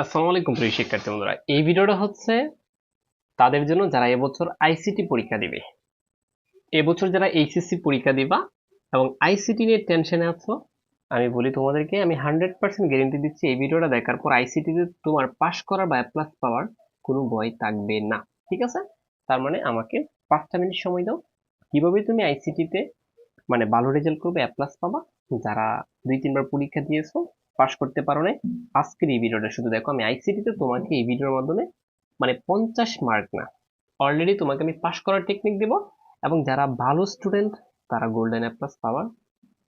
আসসালামু আলাইকুম প্রিয় শিক্ষার্থী বন্ধুরা, এই ভিডিওটা হচ্ছে তাদের জন্য যারা এবছর আইসিটি পরীক্ষা দিবে। এবছর যারা এইচএসসি পরীক্ষা দিবা এবং আইসিটি নিয়ে টেনশনে আছো, আমি বলি তোমাদেরকে, আমি 100% গ্যারেন্টি দিচ্ছি এই ভিডিওটা দেখার পর আইসিটিতে তোমার পাশ করার বা প্লাস পাওয়ার কোনো ভয় থাকবে না। ঠিক আছে? তার মানে আমাকে 5টা মিনিট সময় দাও। কিভাবে তুমি আইসিটিতে মানে ভালো রেজাল্ট করবে, প্লাস পাবা। যারা 2-3 বার পরীক্ষা দিয়েছো, পাশ করতে পারো না, আজকের এই ভিডিওটা শুধু দেখো। আমি আইসিটিতে তোমাকে এই ভিডিওর মাধ্যমে মানে 50 মার্ক না, অলরেডি তোমাকে আমি পাশ করার টেকনিক দেব। এবং যারা ভালো স্টুডেন্ট তারা গোল্ডেন এ প্লাস পাওয়ার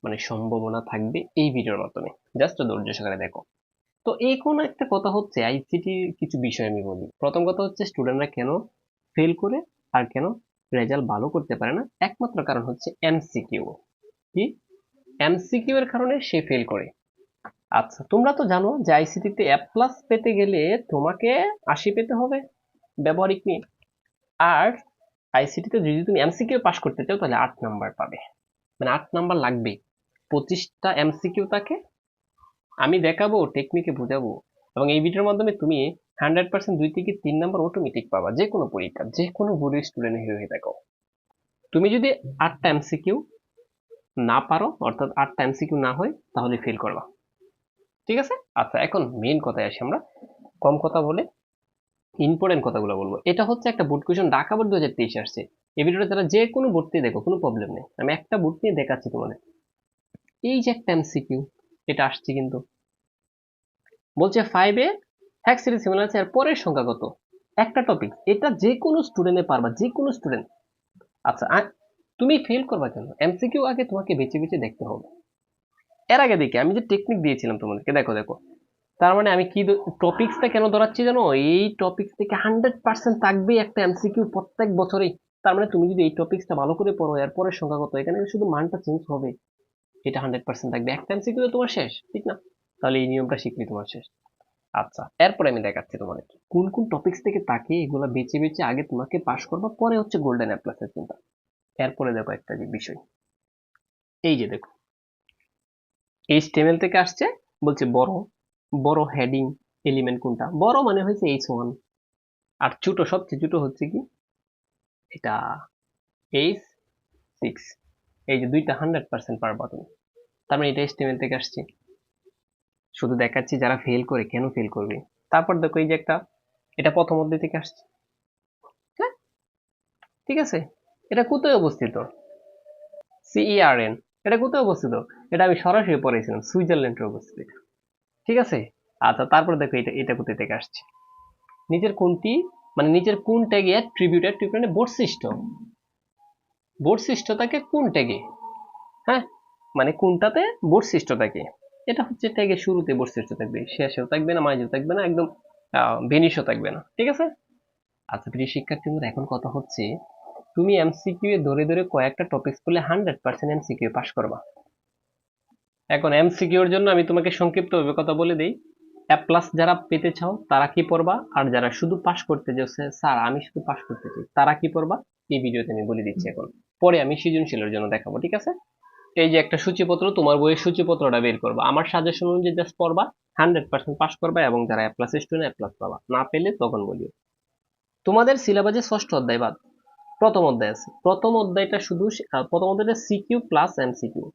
মানে সম্ভাবনা থাকবে এই ভিডিওর মাধ্যমে। জাস্ট ধৈর্য সহকারে দেখো। তো এই কোন একটা কথা হচ্ছে আইসিটির কিছু বিষয় আমি বলি। প্রথম কথা হচ্ছে স্টুডেন্টরা কেন ফেল করে আর কেন রেজাল্ট ভালো করতে পারে না, একমাত্র কারণ হচ্ছে এমসিকিউ। কি? এমসিকিউ এর কারণে সে ফেল করে। আচ্ছা, তোমরা তো জানো যে আইসিটিতে এ প্লাস পেতে গেলে তোমাকে 80 পেতে হবে ব্যবহারিক নিয়ে। আর আইসিটিতে যদি তুমি এমসিকিউ পাস করতে চাও তাহলে 8 নাম্বার পাবে, মানে 8 নাম্বার লাগবেই। 25টা এমসিকিউ তাকে আমি দেখাবো, টেকনিকে বুঝাবো, এবং এই ভিডিওর মাধ্যমে তুমি 100% 2 থেকে 3 নাম্বার অটোমেটিক পাবা যে কোনো পরীক্ষা, যে কোনো বোর্ডের স্টুডেন্ট হয়ে থাকো। তুমি যদি 8টা এমসিকিউ না পারো, অর্থাৎ 8টা এমসিকিউ না হয়, তাহলে ফেল করবা। ঠিক আছে? আচ্ছা, এখন মেইন কথায় আসি আমরা। কম কথা বলে ইম্পর্টেন্ট কথাগুলো বলবো। এটা হচ্ছে একটা বোর্ড কোয়েশন, ঢাকা বোর্ড 2023 আসছে। এই ভিডিওটা তারা যে কোনো বোর্ড নিয়ে দেখো, কোনো প্রবলেম নেই। আমি একটা বোর্ড নিয়ে দেখাচ্ছি তোমাদের। এই যে একটা এমসিকিউ, এটা আসছে কিন্তু বলছে 5 এ হ্যাক্সিডেন্ট সিমিলার আছে, আর পরের সংখ্যা কত? একটা টপিক, এটা যে কোনো স্টুডেন্টে পারবা, যে কোনো স্টুডেন্ট। আচ্ছা, তুমি ফেল করবা কেন? এমসিকিউ আগে তোমাকে বেছে বেছে দেখতে হবে। এর আগে দেখি আমি যে টেকনিক দিয়েছিলাম তোমাদেরকে, দেখো দেখো। তার মানে আমি কি টপিকসটা কেন ধরাচ্ছি জানো? এই টপিকস থেকে 100% থাকবে একটা এমসিকিউ প্রত্যেক বছরেই। তার মানে তুমি যদি এই টপিকসটা ভালো করে পড়ো, এর পরের সংখ্যা কত, এখানে শুধু মানটা চেঞ্জ হবে, এটা 100% থাকবে। একটা এমসিকিউ তোমার শেষ, ঠিক না? তাহলে এই নিয়মটা শিখলি তোমার শেষ। আচ্ছা, এরপরে আমি দেখাচ্ছি তোমাদের কোন কোন টপিকস থেকে তাকে এগুলা বেছে বেছে আগে তোমাকে পাস করবা, পরে হচ্ছে গোল্ডেন এ প্লাসের চিন্তা। এরপরে দেখো একটা যে বিষয়, এই যে দেখো, এইচটিএমএল থেকে আসছে। বলছে বড় বড় হেডিং এলিমেন্ট কোনটা? বড় মানে হয়েছে H1, আর ছোট, সবচেয়ে ছোট হচ্ছে কি এটা H6। এই যে দুইটা 100% পারবা তুমি। তার মানে এটা এইচটিএমএল থেকে আসছে। শুধু দেখাচ্ছি যারা ফেল করে কেন ফেল করবে। তারপর দেখো এই যে একটা, এটা প্রথম অধ্যায় থেকে আসছে। হ্যাঁ, ঠিক আছে। এটা কোথায় অবস্থিত? CERN। এটা কোথায় অবস্থিত? এটা আমি সরাসরি পড়েছিলাম, সুইজারল্যান্ডে অবস্থিত এটা। ঠিক আছে। আচ্ছা, তারপর দেখো এটা এটা কোথায় থেকে আসছে। নিচের কোনটি মানে নিচের কোন ট্যাগে ট্রিবিউটেড ট্রিবিউট মানে বৈশিষ্ট্য, বৈশিষ্ট্য থাকে কোন ট্যাগে? হ্যাঁ, মানে কোনটাতে বৈশিষ্ট্য থাকে। এটা হচ্ছে ট্যাগের শুরুতে বৈশিষ্ট্য থাকবে, শেষেও থাকবে না, মাঝেও থাকবে না, একদম বেনিশও থাকবে না। ঠিক আছে? আচ্ছা প্রিয় শিক্ষার্থী, এখন কথা হচ্ছে তুমি এমসিকিউ এ ধরে ধরে কয়েকটা টপিকস করলে 100% এমসিকিউ পাস করবা। এখন এমসিকিউ এর জন্য আমি তোমাকে সংক্ষিপ্তভাবে কথা বলে দেই। এ প্লাস যারা পেতে চাও তারা কি পড়বা, আর যারা শুধু পাস করতে চাও, স্যার আমি শুধু পাস করতে চাই, তারা কি পড়বা, এই ভিডিওতে আমি বলে দিচ্ছি এখন। পরে আমি সৃজনশীলের জন্য দেখাবো। ঠিক আছে? এই যে একটা সূচিপত্র, তোমার বইয়ের সূচিপত্রটা বের করবা, আমার সাজেশন অনুযায়ী জাস্ট পড়বা, 100% পাস করবা, এবং যারা এ প্লাস স্টুডেন্ট এ প্লাস পাবা, না পেলে তখন বলিও। তোমাদের সিলেবাসে ষষ্ঠ অধ্যায় বাদ প্রথম অধ্যায় আছে। প্রথম অধ্যায়টা শুধু প্রথম অধ্যায়টা সিকিউ প্লাস এমসিকিউ,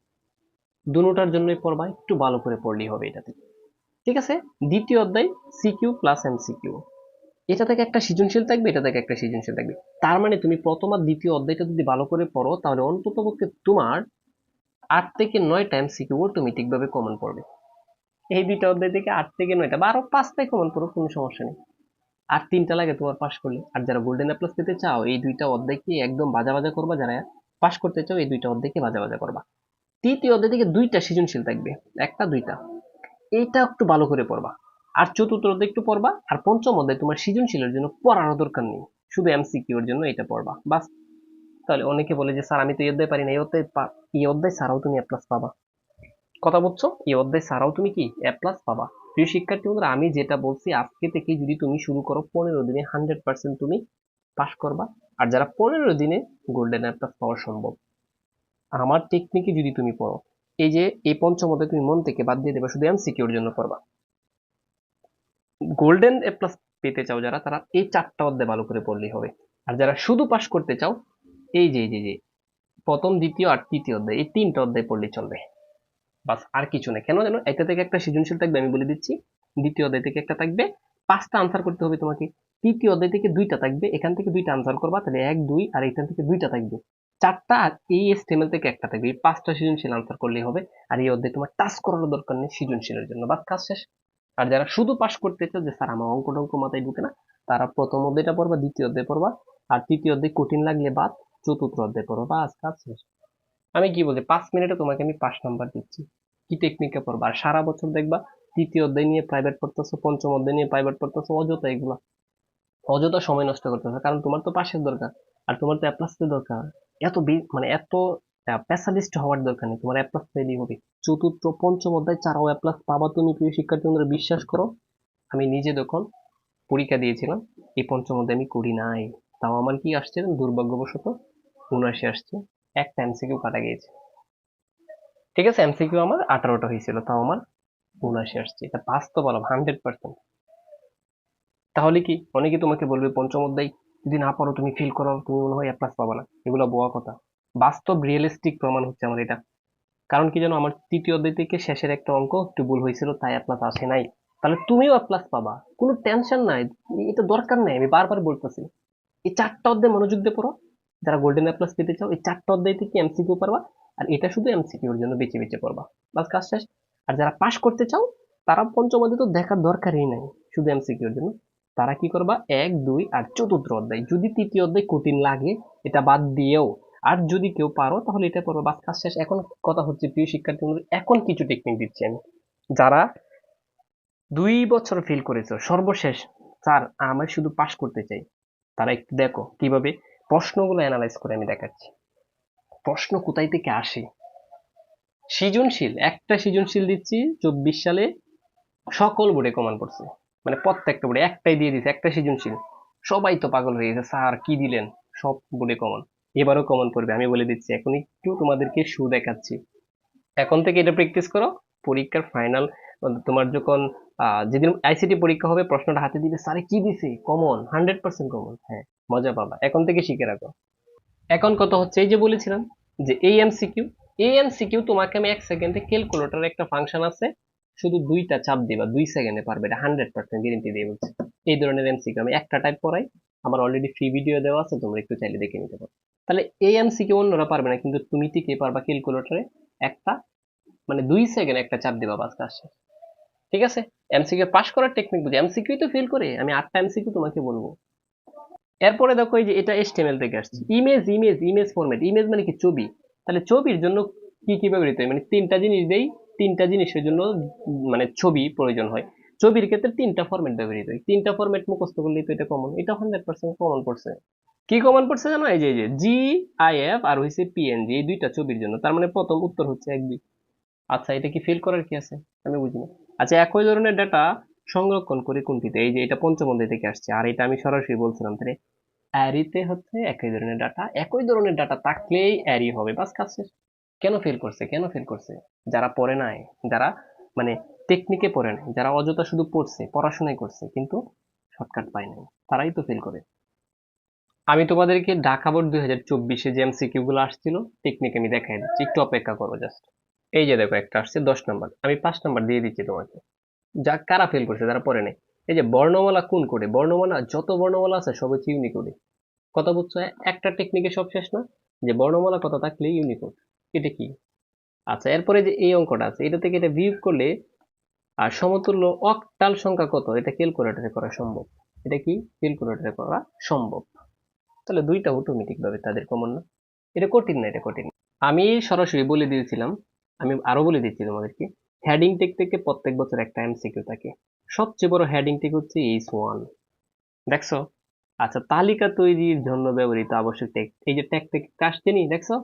দুটোটার জন্যই পড়বা, একটু ভালো করে পড়লেই হবে এটাতে। ঠিক আছে? দ্বিতীয় অধ্যায় সিকিউ প্লাস এমসিকিউ, এটা থেকে একটা সৃজনশীল থাকবে, এটা থেকে একটা সৃজনশীল থাকবে। তার মানে তুমি প্রথম আর দ্বিতীয় অধ্যায়টা যদি ভালো করে পড়ো, তাহলে অন্তত পক্ষে তোমার 8 থেকে 9টা এমসিকিউ অটোমেটিক ভাবে কমন পড়বে। এই দুইটা অধ্যায় থেকে 8 থেকে 9টা বা আরো 5টাই কমন পড়ো, কোনো সমস্যা নেই। আর 3টা লাগে তোমার পাশ করলে। আর যারা গোল্ডেন এ প্লাস পেতে চাও, এই দুইটা অধ্যায়কে একদম বাজা বাজা করবা। যারা পাশ করতে চাও, এই দুইটা অধ্যায়কে বাজা বাজা করবা। তৃতীয় অধ্যায় থেকে 2টা সৃজনশীল থাকবে, একটা 2টা, এইটা একটু ভালো করে পড়বা। আর চতুর্থ অধ্যায় একটু পড়বা। আর পঞ্চম অধ্যায় তোমার সৃজনশীলের জন্য পড়ারও দরকার নেই, শুধু এমসিকিউ এর জন্য এটা পড়বা বাস। তাহলে অনেকে বলে যে স্যার আমি তো এই অধ্যায় পারি না, এই অধ্যায় ছাড়াও তুমি এ প্লাস পাবা। কথা বুঝছো? এই অধ্যায় ছাড়াও তুমি কি এ প্লাস পাবা। প্রিয় শিক্ষার্থী বন্ধুরা, আমি যেটা বলছি, আজকে থেকে যদি তুমি শুরু করো, 15 দিনে 100% তুমি পাস করবা। আর যারা 15 দিনে গোল্ডেন এ প্লাস পাওয়া সম্ভব, আমার টেকনিকে যদি তুমি পড়ো, এই যে এই পঞ্চম অধ্যায় তুমি মন থেকে বাদ দিয়ে দেবে, শুধু এমসিকিউর জন্য পড়বা। গোল্ডেন এ প্লাস পেতে চাও যারা, তারা এই 4টা অধ্যায় ভালো করে পড়লেই হবে। আর যারা শুধু পাস করতে চাও, এই যে প্রথম, দ্বিতীয় আর তৃতীয় অধ্যায়, এই 3টা অধ্যায় পড়লেই চলবে। বাস, আর কিছু না। কেন জানো? এটা থেকে একটা সৃজনশীল থাকবে, আমি বলে দিচ্ছি। দ্বিতীয় অধ্যায় থেকে একটা থাকবে, 5টা আনসার করতে হবে তোমাকে। তৃতীয় অধ্যায় থেকে 2টা থাকবে, এখান থেকে 2টা আনসার করবা, তাহলে 1 2, আর এখান থেকে 2টা থাকবে, 4টা। আর এই HTML থেকে একটা থাকবে। এই 5টা সৃজনশীল আনসার করলেই হবে। আর এই অধ্যায় তোমার টাচ করার দরকার নেই সৃজনশীলের জন্য, বাস কাজ শেষ। আর যারা শুধু পাস করতে চাও যে স্যার আমার অঙ্ক টঙ্ক মাথায় ঢুকে না, তারা প্রথম অধ্যায়টা পড়বা, দ্বিতীয় অধ্যায় পড়বা, আর তৃতীয় অধ্যায় কঠিন লাগলে বাদ, চতুর্থ অধ্যায় পড়বা, বাস কাজ শেষ। আমি কি বলছি, 5 মিনিটে তোমাকে আমি 5 নাম্বার দিচ্ছি। কি টেকনিকে পড়বা, আর সারা বছর দেখবা তৃতীয় অধ্যায় নিয়ে প্রাইভেট পড়তেছো, পঞ্চম অধ্যায় নিয়ে প্রাইভেট পড়তেছো, অযথা এগুলা, অযথা সময় নষ্ট করতেছো। কারণ তোমার তো পাশের দরকার, আর তোমার তো অ্যাপ্লাসের দরকার। মানে এত স্পেশালিস্ট হওয়ার দরকার নেই, তোমার অ্যাপ্লাস পেলেই হবে। চতুর্থ পঞ্চম অধ্যায় ছাড়াও অ্যাপ্লাস পাবা তুমি, প্রিয় শিক্ষার্থী বন্ধুরা, বিশ্বাস করো। আমি নিজে যখন পরীক্ষা দিয়েছিলাম, এই পঞ্চম অধ্যায় আমি করি নাই, তাও আমার কি আসছে দুর্ভাগ্যবশত 79 আসছে। একটা MCQ কাটা গিয়েছে। ঠিক আছে, MCQ আমার 18টা হয়েছিল, তাও আমার 79 আসছে। এটা বাস্তব আলাপ, 100%। তাহলে কি অনেকে তোমাকে বলবে পঞ্চম অধ্যায় যদি না পারো, তুমি ফেল করো, তুমি মনে হয় প্লাস পাবা না, এগুলো বোয়া কথা। বাস্তব রিয়েলিস্টিক প্রমাণ হচ্ছে আমার এটা। কারণ কি জানো, আমার তৃতীয় অধ্যায় থেকে শেষের একটা অঙ্ক একটু ভুল হয়েছিল, তাই প্লাস আসে নাই। তাহলে তুমিও প্লাস পাবা, কোনো টেনশন নাই। এটা দরকার নাই, আমি বারবার বলতেছি। এই 4টা অধ্যায় মনোযোগ দিয়ে পড়ো। যারা গোল্ডেন প্লাস পেতে চাও, এই 4টা অধ্যায় থেকে MCQ পারবা, আর এটা শুধু MCQর জন্য বেছে বেছে পড়বা, বাস কাজ শেষ। আর যারা পাশ করতে চাও, তারা পঞ্চম অধ্যায় তো দেখার দরকারই নাই, শুধু MCQর জন্য। তারা কি করবা, 1 2 আর চতুর্থ অধ্যায়, যদি তৃতীয় অধ্যায় কঠিন লাগে এটা বাদ দিয়েও, আর যদি কেউ পারো তাহলে এটা পড়বা, বাস কাজ শেষ। এখন কথা হচ্ছে, প্রিয় শিক্ষার্থী বন্ধুরা, এখন কিছু টেকনিক দিচ্ছি আমি। যারা 2 বছর ফেল করেছো সর্বশেষ, স্যার আমি শুধু পাশ করতে চাই, তারা একটু দেখো কিভাবে প্রশ্নগুলো অ্যানালাইজ করে আমি দেখাচ্ছি। প্রশ্ন কোথায় থেকে আসে। সৃজনশীল, একটা সৃজনশীল দিচ্ছি 24 সালে, সকল বোর্ডে কমান পড়ছে, মানে প্রত্যেকটা বোর্ডে একটাই দিয়ে দিছে, একটা সৃজনশীল। সবাই তো পাগল হয়ে গেছে, স্যার কি দিলেন, সব বোর্ডে কমন। এবারও কমন পড়বে, আমি বলে দিচ্ছি। এখন একটু তোমাদেরকে শু দেখাচ্ছি, এখন থেকে এটা প্র্যাকটিস করো। পরীক্ষার ফাইনাল, তোমার যখন যেদিন ICT পরীক্ষা হবে, প্রশ্নটা হাতে দিবে, স্যারে কি দিছে, কমন, 100% কমন, হ্যাঁ, মজা পাবা। এখন থেকে শিখে রাখো। এখন কত হচ্ছে, এই যে বলেছিলাম যে এই MCQ তোমাকে আমি 1 সেকেন্ডে, ক্যালকুলেটরের একটা ফাংশন আছে, শুধু 2টা চাপ দিবা, 2 সেকেন্ডে পারবে, এটা 100% গ্যারেন্টি দিয়ে বলছি। এই ধরনের MCQ আমি একটা টাইপ করাই, আমার অলরেডি ফ্রি ভিডিও দেওয়া আছে, তোমরা একটু চাইলে দেখে নিতে পারো। তাহলে এই MCQ অন্যরা পারবে না, কিন্তু তুমি ঠিকই পারবা ক্যালকুলেটরে একটা, মানে 2 সেকেন্ড একটা চাপ দিবা, বাস কাজ শেষ। ঠিক আছে, MCQ পাস করার টেকনিক বুঝি, MCQ তো ফেল করে আমি 8টা MCQ তোমাকে বলবো। এরপরে দেখো, এই যে এটা HTML থেকে আসছে, ইমেজ ফরম্যাট। ইমেজ মানে কি, ছবি। তাহলে ছবির জন্য কি কি ব্যবহৃত হয়, মানে 3টা জিনিস দেই, 3টা জিনিসের জন্য মানে ছবি প্রয়োজন হয়। ছবির ক্ষেত্রে 3টা ফরম্যাট ব্যবহৃত হয়, 3টা ফরম্যাট মুখস্থ করলেই তো এটা কমন, এটা 100% কমন পড়ছে। কি কমন পড়ছে জানো, এই যে GIF আর হইছে PNG, এই 2টা ছবির জন্য। তার মানে প্রথম উত্তর হচ্ছে 1 2। আচ্ছা, এটা কি ফিল করার কি আছে, আমি বুঝি না। আচ্ছা, একই ধরনের ডাটা সংরক্ষণ করে কোনটিতে, এই যে এটা পঞ্চম অধ্যায় থেকে আসছে, আর এটা আমি সরাসরি বলছিলাম, তাহলে অ্যারিতে হচ্ছে একই ধরনের ডাটা থাকলেই অ্যারি হবে, বাস কাজ শেষ। কেন ফেল করছে, যারা পড়ে নাই, যারা মানে টেকনিকে পড়ে নাই, যারা অযথা শুধু পড়ছে, পড়াশোনাই করছে কিন্তু শর্টকাট পায় নাই, তারাই তো ফেল করে। আমি তোমাদেরকে ঢাকা বোর্ড 2024-এ যে MCQ গুলো আসছিল, টেকনিক আমি দেখাই দিচ্ছি, একটু অপেক্ষা করো জাস্ট। এই যে দেখো, একটা আসছে 10 নাম্বার, আমি 5 নাম্বার দিয়ে দিচ্ছি তোমাকে। যা কারা ফেল করছে, যারা পড়ে নাই। এই যে বর্ণমালা কোন কোডে, বর্ণমালা যত বর্ণমালা আছে সব হচ্ছে ইউনিকোডে। কথা বুঝছো? একটা টেকনিকে সব শেষ না, যে বর্ণমালা কথা থাকলে ইউনিকোড। এটা কি? আচ্ছা, এরপরে যে এই অঙ্কটা আছে, এটা থেকে এটা বিয়োগ করলে আর সমতুল্য অক্টাল সংখ্যা কত, এটা ক্যালকুলেটরে করা সম্ভব। এটা কি, ক্যালকুলেটরে করা সম্ভব। তাহলে 2টা অটোমেটিক ভাবে তাদের কমন না। এটা কঠিন না, এটা কঠিন না। আমি সরাসরি বলে দিয়েছিলাম, আমি আরো বলে দিচ্ছি তোমাদেরকে। হেডিং টেক থেকে প্রত্যেক বছর একটা MCQ থাকে। সবচেয়ে বড় হেডিং টেক হচ্ছে H1, দেখছো? আচ্ছা, তালিকা তৈরির জন্য ব্যবহৃত আবশ্যক ট্যাগ, এই যে ট্যাগ থেকে আসছে নি, দেখছো?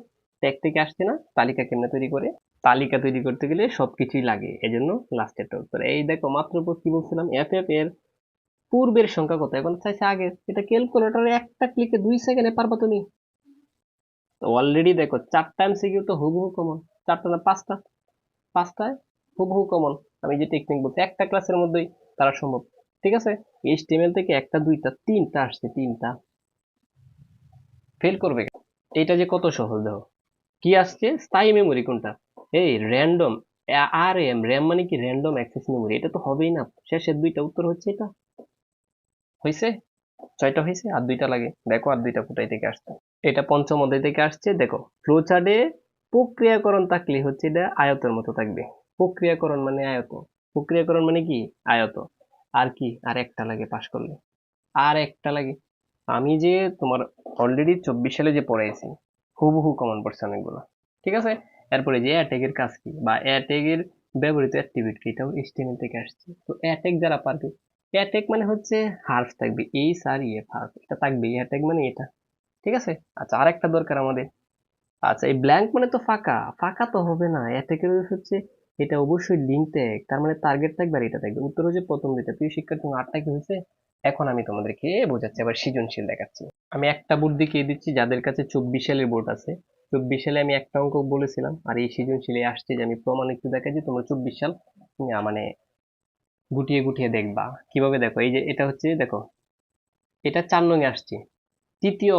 ট্যাগ থেকে আসছে না, তালিকা কেমনে তৈরি করে। তালিকা তৈরি করতে গেলে সবকিছুই লাগে, এজন্য লাস্টেরটা উত্তর। এই দেখো, মাত্র কি বলছিলাম, FF এর পূর্বের সংখ্যা কত, এখন চাইছে আগে। এটা ক্যালকুলেটরে একটা ক্লিকে 2 সেকেন্ডে পারবা তুমি। অলরেডি দেখো 4টা MCQ তো হুবহু কমন, 4টা না 5টা, 5টায় হুবহু কমন। আমি যে টেকনিক বলছি, একটা ক্লাসের মধ্যেই তারা সম্ভব। ঠিক আছে, এইচটিএমএল থেকে একটা দুইটা তিনটা আসছে, তিনটা ফেল করবে কেন? এটা যে কত সহজ দেখো, কি আসছে স্থায়ী মেমোরি কোনটা, এই র্যান্ডম, আর এম র্যাম মানে কি র্যান্ডম অ্যাক্সেস মেমোরি, এটা তো হবেই না, শেষের দুইটা উত্তর হচ্ছে এটা। হয়েছে, ছয়টা হয়েছে, আর দুইটা লাগে, দেখো আর দুইটা কোথায় থেকে আসছে। এটা পঞ্চম অধ্যায় থেকে আসছে, দেখো ফ্লো চার্টে প্রক্রিয়াকরণ থাকলে হচ্ছে এটা আয়তের মতো থাকবে। প্রক্রিয়াকরণ মানে আয়ত, প্রক্রিয়াকরণ মানে কি আয়ত। আর কি, আর একটা লাগে পাশ করলে, আর একটা লাগে। আমি যে তোমার অলরেডি 24 সালে যে পড়াইছি, হুবহু কমন পড়ছে অনেকগুলো। ঠিক আছে, এরপরে যে অ্যাটেগ এর কাজ কি বা অ্যাটেগ এর ব্যবহৃত অ্যাক্টিভিটি, এটাও এইচটিএমএল থেকে আসছে। তো অ্যাটেগ যারা পারবে, অ্যাটেগ মানে হচ্ছে হার্ফ থাকবে, এইচ আর ইএফ হার্ফ, এটা থাকবে অ্যাটেগ মানে এটা। ঠিক আছে, আচ্ছা আর একটা দরকার আমাদের, আচ্ছা এই ব্ল্যাঙ্ক মানে তো ফাঁকা, ফাঁকা তো হবে না, অ্যাটেকের হচ্ছে এটা অবশ্যই লিঙ্ক ট্যাগ, তার মানে টার্গেট থাকবে আর এটা থাকবে। উত্তর হচ্ছে প্রথম দুইটা। প্রিয় শিক্ষার্থী, আটটা কি হয়েছে? এখন আমি তোমাদেরকে বোঝাচ্ছি, আবার সৃজনশীল দেখাচ্ছি। আমি একটা বোর্ড দেখিয়ে দিচ্ছি, যাদের কাছে 24 সালের বোর্ড আছে। 24 সালে আমি একটা অঙ্ক বলেছিলাম, আর এই সৃজনশীলে আসছে যে আমি প্রমাণ একটু দেখাচ্ছি, তোমরা 24 সাল মানে গুটিয়ে গুটিয়ে দেখবা। কিভাবে দেখো, এই যে এটা হচ্ছে দেখো, এটা 4 নং এ আসছে, তৃতীয়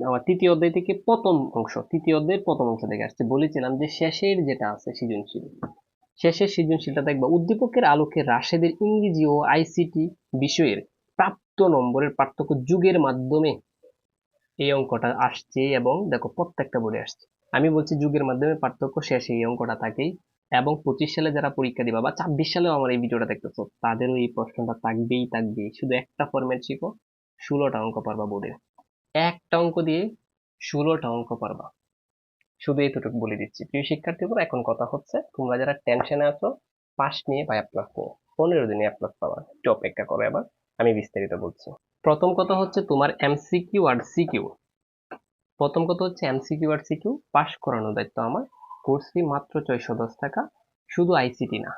আমার তৃতীয় অধ্যায় থেকে প্রথম অংশ, তৃতীয় অধ্যায়ের প্রথম অংশ থেকে আসছে। বলেছিলাম যে শেষের যেটা আছে সৃজনশীল, শেষের সৃজনশীলটা দেখবা, উদ্দীপকের আলোকে রাশেদের ইংরেজি ও আইসিটি বিষয়ের প্রাপ্ত নম্বরের পার্থক্য যুগের মাধ্যমে এই অঙ্কটা আসছে, এবং দেখো প্রত্যেকটা বোর্ডে আসছে। আমি বলছি যুগের মাধ্যমে পার্থক্য, শেষে এই অঙ্কটা থাকেই। এবং 25 সালে যারা পরীক্ষা দিবা বা 24 সালেও আমার এই ভিডিওটা দেখতেছো, তাদেরও এই প্রশ্নটা থাকবেই থাকবে। শুধু একটা ফরম্যাট শিখো, 16টা অঙ্ক পারবা বোর্ডে, একটা অঙ্ক দিয়ে 16টা অঙ্ক পারবা। শুধু এতটুকু বলে দিচ্ছি। প্রিয় শিক্ষার্থীরা, এখন কথা হচ্ছে তোমরা যারা টেনশনে আছো পাস নিয়ে বা প্লাস নিয়ে, 15 দিনে প্লাস পাওয়া, একটু অপেক্ষা করো, এবার আমি বিস্তারিত বলছি। প্রথম কথা হচ্ছে তোমার এমসিকিউ আর সিকিউ। প্রথম কথা হচ্ছে এমসিকিউ আর সিকিউ পাস করানোর দায়িত্ব আমার। কোর্স ফি মাত্র 410 টাকা, শুধু আইসিটি না,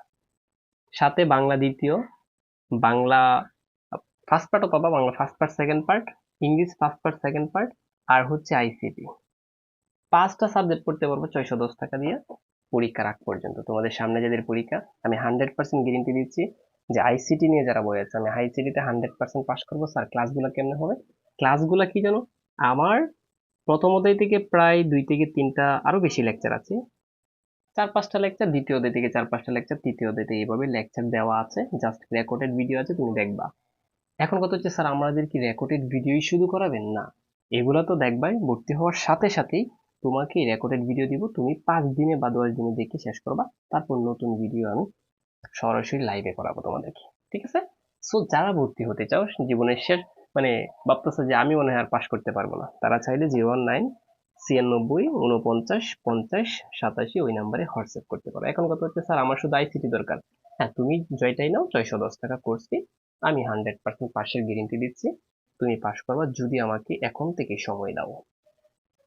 সাথে বাংলা দ্বিতীয়, বাংলা ফার্স্ট পার্টও পাবা, Bangla first part second part, English first part second part, আর হচ্ছে আইসিটি। 5টা সাবজেক্ট পড়তে পারবো 610 টাকা দিয়ে পরীক্ষার আগ পর্যন্ত। তোমাদের সামনে যাদের পরীক্ষা, আমি 100% গ্যারেন্টি দিচ্ছি যে আইসিটি নিয়ে যারা বই আছে, আমি আইসিটিতে 100% পাস করবো। স্যার ক্লাসগুলো কেমনে হবে? ক্লাসগুলো কি জানো, আমার প্রথম অধ্যায় থেকে প্রায় 2 থেকে 3টা আরো বেশি লেকচার আছে, 4-5টা লেকচার দ্বিতীয় অধ্যায় থেকে, 4-5টা লেকচার তৃতীয় অধ্যায় থেকে, এইভাবে লেকচার দেওয়া আছে, জাস্ট রেকর্ডেড ভিডিও আছে, তুমি দেখবা। এখন কথা হচ্ছে স্যার আমাদের কি রেকর্ডেড ভিডিওই শুধু করাবেন? না, এগুলা তো দেখবাই, ভর্তি হওয়ার সাথে সাথেই তোমাকে রেকর্ডেড ভিডিও দিব, তুমি 5 দিনে বা 10 দিনে দেখে শেষ করবা, তারপর নতুন ভিডিও আমি সরাসরি লাইভে করাবো তোমাদেরকে। ঠিক আছে, সো যারা ভর্তি হতে চাও জীবনের শেষ, মানে ভাবতেছো যে আমি মনে হয় আর পাশ করতে পারবো না, তারা চাইলে 019 96 50 85 87 ওই নাম্বারে হোয়াটসঅ্যাপ করতে পারো। এখন কথা হচ্ছে স্যার আমার শুধু আইসিটি দরকার। হ্যাঁ, তুমি জয়টাই নাও, 610 টাকা কোর্স ফি, আমি 100% পাশের গ্যারেন্টি দিচ্ছি, তুমি পাশ করবা যদি আমাকে এখন থেকে সময় দাও।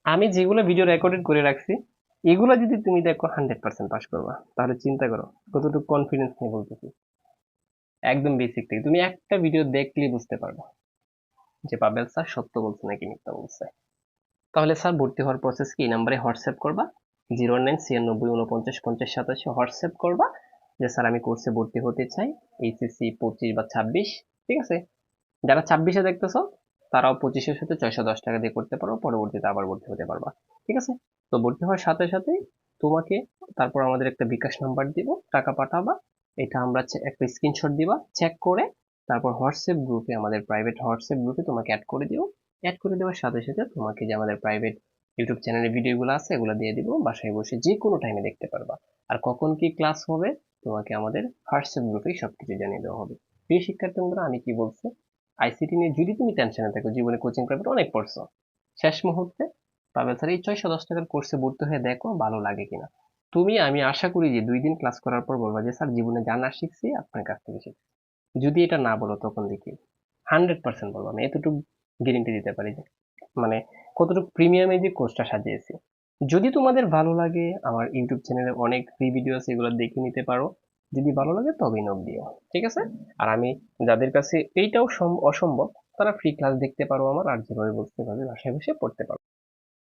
আমি যেগুলো ভিডিও রেকর্ডেড করে রাখছি, এগুলো যদি তুমি দেখো 100% পাস করবা, তাহলে চিন্তা করো কতটুকু কনফিডেন্স নিয়ে বলতেছি। একদম বেসিক থেকে তুমি একটা ভিডিও দেখলেই বুঝতে পারবে যে পাবেল স্যার সত্য বলছে নাকি মিথ্যা বলছে। তাহলে স্যার ভর্তি হওয়ার প্রসেস কি? এই নাম্বারে হোয়াটসঅ্যাপ করবা, 019 96 50 85 87 হোয়াটসঅ্যাপ করবা যে স্যার আমি কোর্সে ভর্তি হতে চাই, এইচএসসি 25 বা 26। ঠিক আছে, যারা 26-এ দেখতেছো তারাও 25-এর সাথে 610 টাকা দিয়ে করতে পারো, পরবর্তীতে আবার ভর্তি হতে পারবা। ঠিক আছে, তো ভর্তি হওয়ার সাথে সাথে তোমাকে তারপর আমাদের একটা বিকাশ নাম্বার দিব, টাকা পাঠাবা, এটা আমরা একটা স্ক্রিনশট দিবা, চেক করে তারপর হোয়াটসঅ্যাপ গ্রুপে, আমাদের প্রাইভেট হোয়াটসঅ্যাপ গ্রুপে তোমাকে অ্যাড করে দিব। অ্যাড করে দেওয়ার সাথে সাথে তোমাকে যে আমাদের প্রাইভেট ইউটিউব চ্যানেলের ভিডিওগুলো আছে এগুলো দিয়ে দিব, বাসায় বসে যে কোনো টাইমে দেখতে পারবা। আর কখন কি ক্লাস হবে তোমাকে আমাদের হোয়াটসঅ্যাপ গ্রুপেই সবকিছু জানিয়ে দেওয়া হবে। প্রিয় শিক্ষার্থী বন্ধুরা, আমি কি বলছি, আইসিটি নিয়ে যদি তুমি টেনশনে থাকো, জীবনে কোচিং প্রাইভেট অনেক পড়ছো, শেষ মুহূর্তে পাবেল স্যার এই 610 টাকার কোর্সে ভর্তি হয়ে দেখো ভালো লাগে কিনা। তুমি, আমি আশা করি যে 2 দিন ক্লাস করার পর বলবা যে স্যার জীবনে যা না শিখছি আপনার কাছ থেকে শিখছি। যদি এটা না বলো তখন দেখি 100% বলবো, আমি এতটুকু গ্যারেন্টি দিতে পারি যে মানে কতটুকু প্রিমিয়ামে যে কোর্সটা সাজিয়েছি। যদি তোমাদের ভালো লাগে, আমার ইউটিউব চ্যানেলে অনেক ফ্রি ভিডিও আছে, এগুলো দেখে নিতে পারো। যদি ভালো লাগে তবেই নক দিও। ঠিক আছে, আর আমি যাদের কাছে এইটাও অসম্ভব, তারা ফ্রি ক্লাস দেখতে পারো আমার, আর যেভাবে বলতে পারবে বাসায় বসে পড়তে পারো।